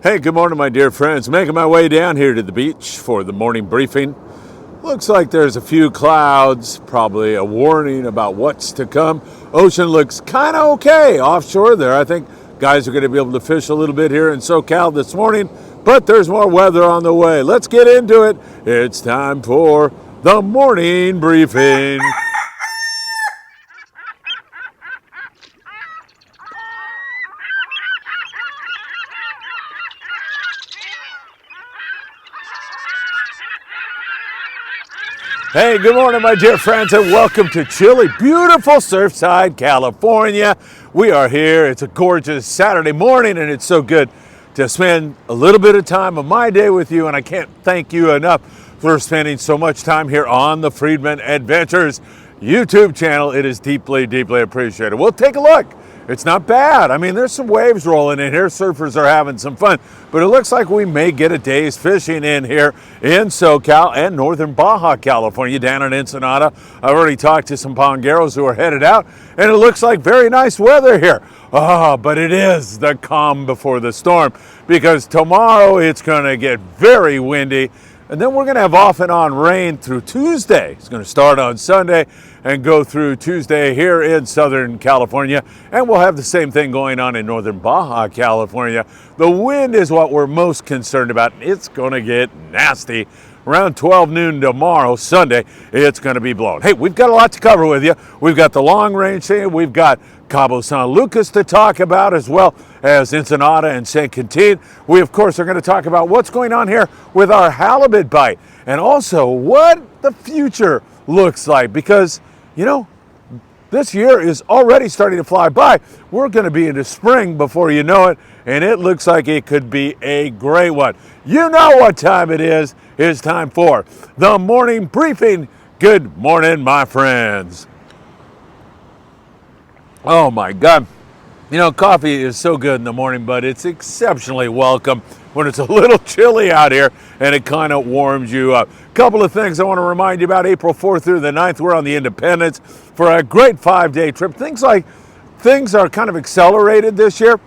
Hey, good morning, my dear friends. Making my way down here to the beach for the morning briefing. Looks like there's a few clouds, probably a warning about what's to come. Ocean looks kind of okay offshore there. I think guys are going to be able to fish a little bit here in SoCal this morning, but there's more weather on the way. Let's get into it. It's time for the morning briefing. Hey, good morning, my dear friends, and welcome to chilly, beautiful Surfside, California. We are here. It's a gorgeous Saturday morning, and it's so good to spend a little bit of time of my day with you, and I can't thank you enough for spending so much time here on the Friedman Adventures YouTube channel. It is deeply, deeply appreciated. We'll take a look. It's not bad. I mean, there's some waves rolling in here. Surfers are having some fun, but it looks like we may get a day's fishing in here in SoCal and northern Baja, California, down in Ensenada. I've already talked to some pongeros who are headed out, and it looks like very nice weather here. But it is the calm before the storm, because tomorrow it's going to get very windy, and then we're going to have off and on rain through Tuesday. It's going to start on Sunday and go through Tuesday here in Southern California. And we'll have the same thing going on in northern Baja, California. The wind is what we're most concerned about. It's going to get nasty. Around 12 noon tomorrow, Sunday, it's going to be blowing. Hey, we've got a lot to cover with you. We've got the long range thing. We've got Cabo San Lucas to talk about, as well as Ensenada and San Quintin. We, of course, are going to talk about what's going on here with our halibut bite, and also what the future looks like, because, you know, this year is already starting to fly by. We're going to be into spring before you know it, and it looks like it could be a great one. You know what time it is. It's time for the morning briefing. Good morning, my friends. Oh my God. You know, coffee is so good in the morning, but it's exceptionally welcome when it's a little chilly out here and it kind of warms you up. Couple of things I want to remind you about. April 4th through the 9th, we're on the Independence for a great 5-day trip. Things are kind of accelerated this year.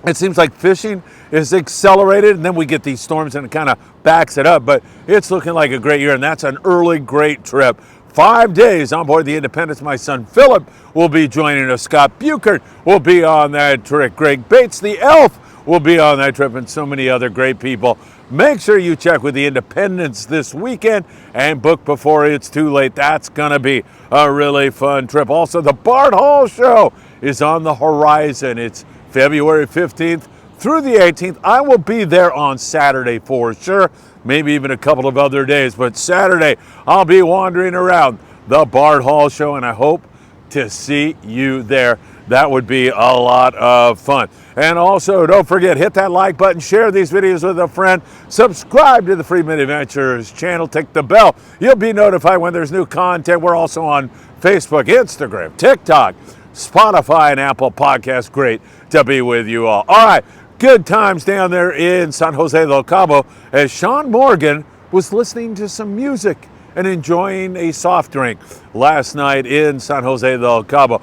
It seems like fishing is accelerated, and then we get these storms and it kind of backs it up, but it's looking like a great year, and that's an early great trip. 5 days on board the Independence. My son Philip will be joining us. Scott Buchert will be on that trip. Greg Bates, the elf, will be on that trip, and so many other great people. Make sure you check with the Independence this weekend and book before it's too late. That's going to be a really fun trip. Also, the Bart Hall Show is on the horizon. It's February 15th through the 18th. I will be there on Saturday for sure, maybe even a couple of other days, but Saturday I'll be wandering around the Bart Hall Show, and I hope to see you there. That would be a lot of fun. And also, don't forget, hit that like button, share these videos with a friend, subscribe to the Friedman Adventures channel, tick the bell. You'll be notified when there's new content. We're also on Facebook, Instagram, TikTok, Spotify, and Apple Podcasts. Great to be with you all. All right, good times down there in San Jose del Cabo as Sean Morgan was listening to some music and enjoying a soft drink last night in San Jose del Cabo.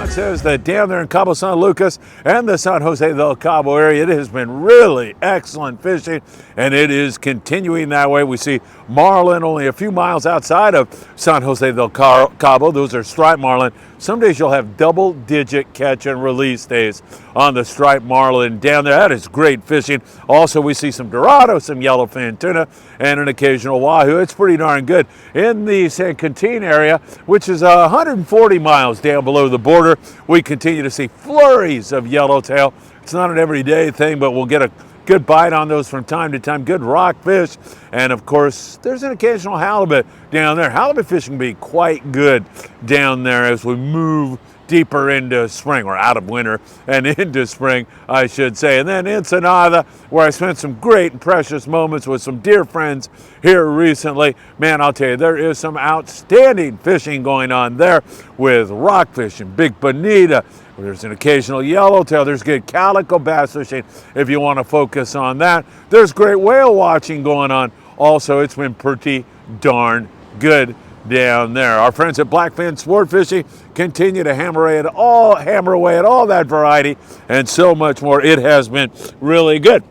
Says that down there in Cabo San Lucas and the San Jose del Cabo area, it has been really excellent fishing, and it is continuing that way. We see marlin only a few miles outside of San Jose del Cabo. Those are striped marlin. Some days you'll have double-digit catch and release days on the striped marlin down there. That is great fishing. Also, we see some dorado, some yellowfin tuna, and an occasional wahoo. It's pretty darn good. In the San Quintin area, which is 140 miles down below the border, we continue to see flurries of yellowtail. It's not an everyday thing, but we'll get a good bite on those from time to time. Good rockfish. And of course, there's an occasional halibut down there. Halibut fishing can be quite good down there as we move deeper into spring, or out of winter and into spring, I should say. And then Ensenada, where I spent some great and precious moments with some dear friends here recently. Man, I'll tell you, there is some outstanding fishing going on there with rockfish and big bonita. There's an occasional yellowtail. There's good calico bass fishing if you want to focus on that. There's great whale watching going on. Also, it's been pretty darn good down there. Our friends at Blackfin Sport Fishing continue to hammer away at all that variety and so much more. It has been really good.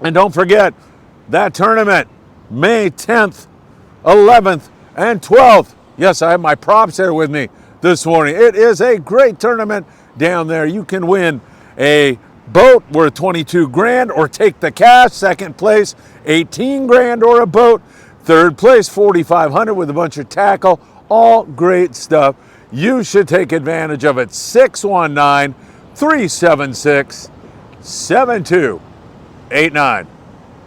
And don't forget that tournament, May 10th, 11th, and 12th. Yes, I have my props there with me this morning. It is a great tournament down there. You can win a boat worth 22 grand or take the cash. Second place, 18 grand or a boat. Third place, 4,500 with a bunch of tackle. All great stuff. You should take advantage of it. 619-376-7289.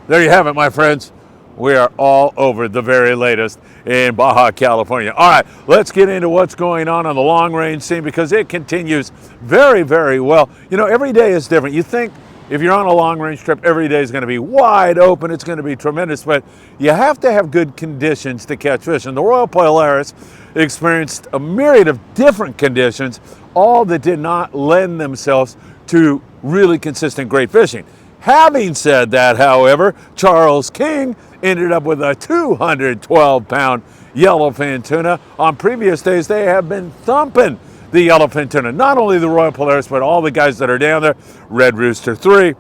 There you have it, my friends. We are all over the very latest in Baja, California. All right, let's get into what's going on the long range scene because it continues very, very well. You know, every day is different. You think if you're on a long range trip, every day is going to be wide open. It's going to be tremendous, but you have to have good conditions to catch fish. And the Royal Polaris experienced a myriad of different conditions, all that did not lend themselves to really consistent great fishing. Having said that, however, Charles King ended up with a 212-pound yellowfin tuna. On previous days, they have been thumping the yellowfin tuna. Not only the Royal Polaris, but all the guys that are down there. Red Rooster 3. You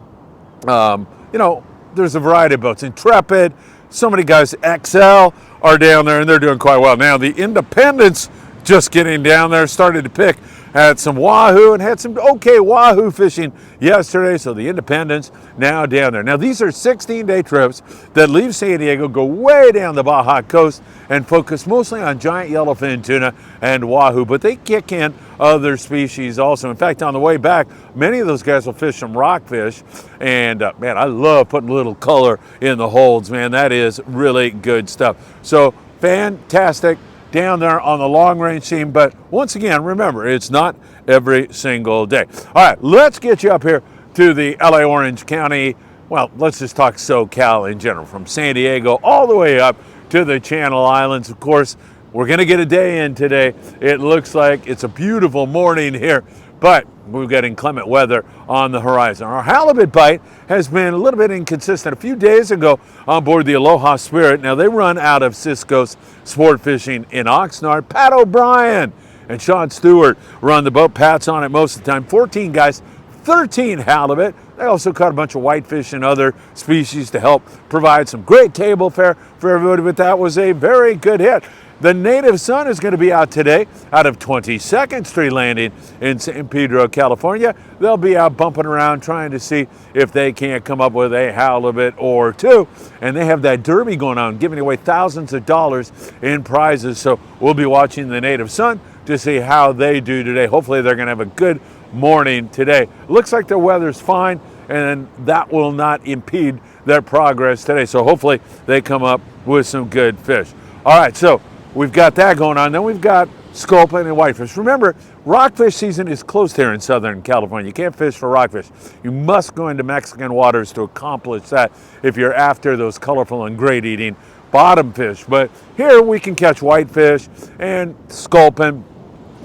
know, there's a variety of boats. Intrepid, so many guys. XL are down there, and they're doing quite well. Now, the Independents just getting down there, started to pick at some wahoo and had some okay wahoo fishing yesterday. So the Independents now down there. Now these are 16-day trips that leave San Diego, go way down the Baja coast and focus mostly on giant yellowfin tuna and wahoo, but they kick in other species also. In fact, on the way back, many of those guys will fish some rockfish. And man, I love putting a little color in the holds, man. That is really good stuff. So fantastic down there on the long range scene, but once again, remember, it's not every single day. All right, let's get you up here to the LA Orange County. Well, let's just talk SoCal in general, from San Diego all the way up to the Channel Islands. Of course, we're gonna get a day in today. It looks like it's a beautiful morning here, but we're getting inclement weather on the horizon. Our halibut bite has been a little bit inconsistent. A few days ago on board the Aloha Spirit. Now they run out of Cisco's Sport Fishing in Oxnard. Pat O'Brien and Sean Stewart run the boat. Pat's on it most of the time. 14 guys, 13 halibut. They also caught a bunch of whitefish and other species to help provide some great table fare for everybody, but that was a very good hit. The Native Sun is going to be out today out of 22nd Street Landing in San Pedro, California. They'll be out bumping around trying to see if they can't come up with a halibut or two. And they have that derby going on, giving away thousands of dollars in prizes. So we'll be watching the Native Sun to see how they do today. Hopefully they're going to have a good morning today. Looks like their weather's fine, and that will not impede their progress today. So hopefully they come up with some good fish. All right, so we've got that going on. Then we've got sculpin and whitefish. Remember, rockfish season is closed here in Southern California. You can't fish for rockfish. You must go into Mexican waters to accomplish that if you're after those colorful and great eating bottom fish. But here we can catch whitefish and sculpin,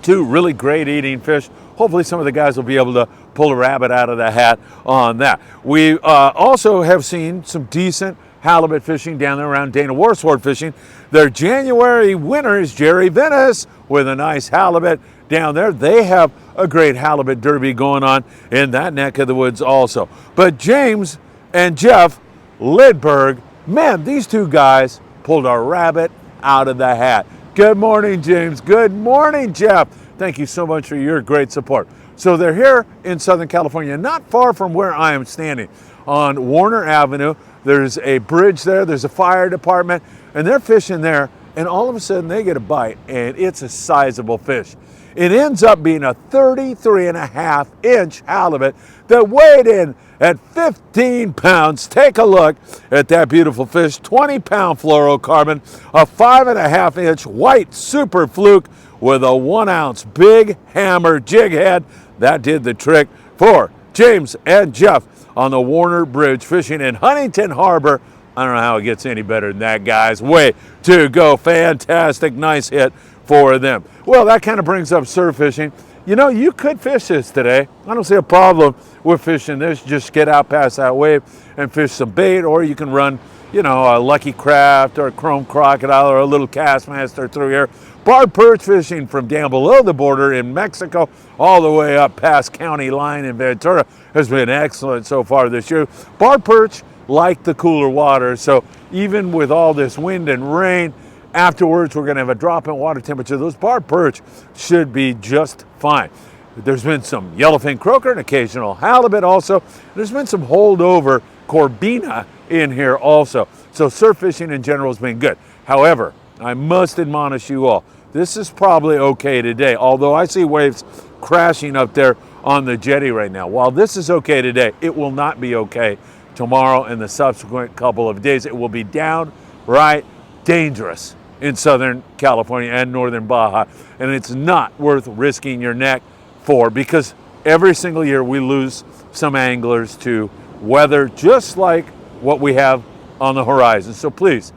two really great eating fish. Hopefully some of the guys will be able to pull a rabbit out of the hat on that. We also have seen some decent halibut fishing down there around Dana War Sport Fishing. Their January winner is Jerry Venice with a nice halibut down there. They have a great halibut derby going on in that neck of the woods also. But James and Jeff Lidberg, man, these two guys pulled a rabbit out of the hat. Good morning, James. Good morning, Jeff. Thank you so much for your great support. So they're here in Southern California, not far from where I am standing on Warner Avenue. There's a bridge there, there's a fire department, and they're fishing there, and all of a sudden they get a bite, and it's a sizable fish. It ends up being a 33.5-inch halibut that weighed in at 15 pounds. Take a look at that beautiful fish. 20-pound fluorocarbon, a 5.5-inch white super fluke with a 1-ounce big hammer jig head. That did the trick for James and Jeff on the Warner Bridge fishing in Huntington Harbor. I don't know how it gets any better than that, guys. Way to go. Fantastic, nice hit for them. Well, that kind of brings up surf fishing. You know, you could fish this today. I don't see a problem with fishing this. Just get out past that wave and fish some bait, or you can run you know, a Lucky Craft or a Chrome Crocodile or a little Castmaster through here. Barred perch fishing from down below the border in Mexico all the way up past county line in Ventura has been excellent so far this year. Barred perch like the cooler water, so even with all this wind and rain, afterwards we're going to have a drop in water temperature. Those barred perch should be just fine. There's been some yellowfin croaker and occasional halibut also. There's been some holdover corbina in here also. So surf fishing in general has been good. However, I must admonish you all, this is probably okay today, although I see waves crashing up there on the jetty right now. While this is okay today, it will not be okay tomorrow and the subsequent couple of days. It will be downright dangerous in Southern California and Northern Baja, and it's not worth risking your neck for, because every single year we lose some anglers to weather just like what we have on the horizon. So please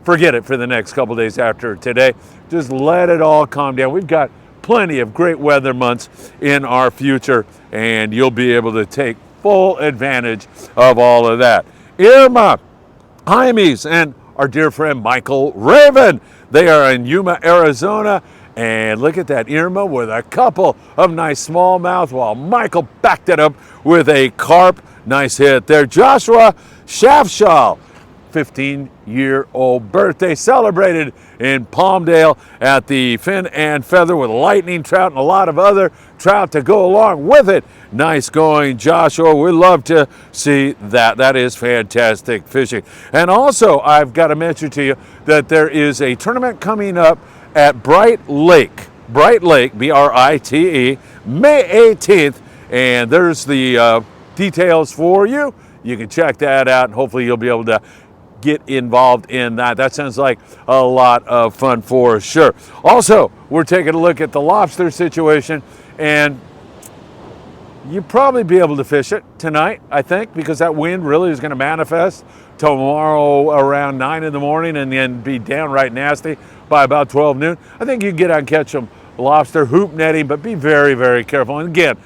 forget it for the next couple days after today. Just let it all calm down. We've got plenty of great weather months in our future, and you'll be able to take full advantage of all of that. Irma, Jaimes, and our dear friend Michael Raven. They are in Yuma, Arizona. And look at that, Irma with a couple of nice smallmouth while Michael backed it up with a carp. Nice hit there. Joshua Shafshall, 15-year-old birthday celebrated in Palmdale at the Fin and Feather with lightning trout and a lot of other trout to go along with it. Nice going, Joshua. We love to see that. That is fantastic fishing. And also, I've got to mention to you that there is a tournament coming up at Bright Lake, B-R-I-T-E, May 18th, and there's the details for you. You can check that out, and hopefully you'll be able to get involved in that. That sounds like a lot of fun for sure. Also, we're taking a look at the lobster situation, and you'll probably be able to fish it tonight, I think, because that wind really is going to manifest tomorrow around 9 in the morning and then be downright nasty by about 12 noon. I think you can get out and catch some lobster hoop netting, but be very, very careful. And again,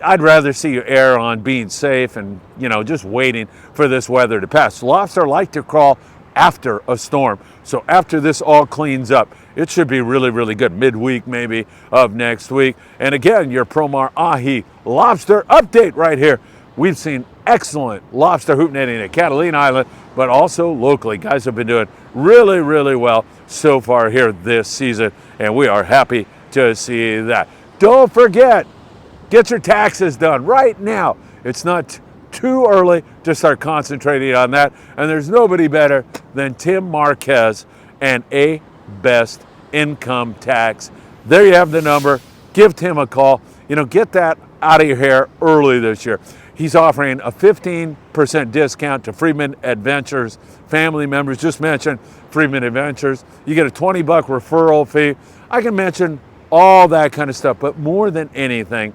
I'd rather see you err on being safe and, you know, just waiting for this weather to pass. Lobster like to crawl after a storm. So after this all cleans up, it should be really, really good. Midweek maybe of next week. And again, your Promar Ahi lobster update right here. We've seen excellent lobster hoop netting at Catalina Island, but also locally. Guys have been doing really, really well so far here this season, and we are happy to see that. Don't forget, get your taxes done right now. It's not too early to start concentrating on that, and there's nobody better than Tim Marquez and A Best Income Tax. There you have the number. Give Tim a call. You know, get that out of your hair early this year. He's offering a 15% discount to Friedman Adventures family members. Just mention Friedman Adventures. You get a $20 referral fee. I can mention all that kind of stuff, but more than anything,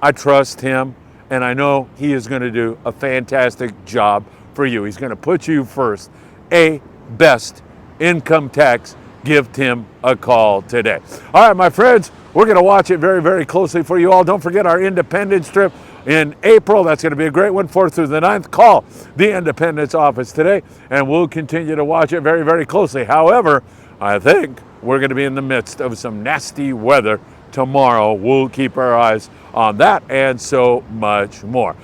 I trust him, and I know he is going to do a fantastic job for you. He's going to put you first. A Best Income Tax. Give Tim a call today. All right, my friends, we're going to watch it very, very closely for you all. Don't forget our Independence trip in April. That's going to be a great one, 4th through the 9th. Call the Independence office today, and we'll continue to watch it very, very closely. However, I think we're going to be in the midst of some nasty weather tomorrow. We'll keep our eyes on that and so much more.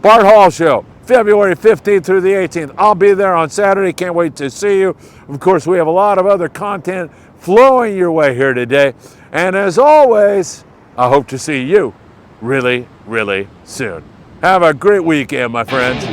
Bart Hall Show, February 15th through the 18th. I'll be there on Saturday. Can't wait to see you. Of course, we have a lot of other content flowing your way here today. And as always, I hope to see you really, really soon. Have a great weekend, my friends.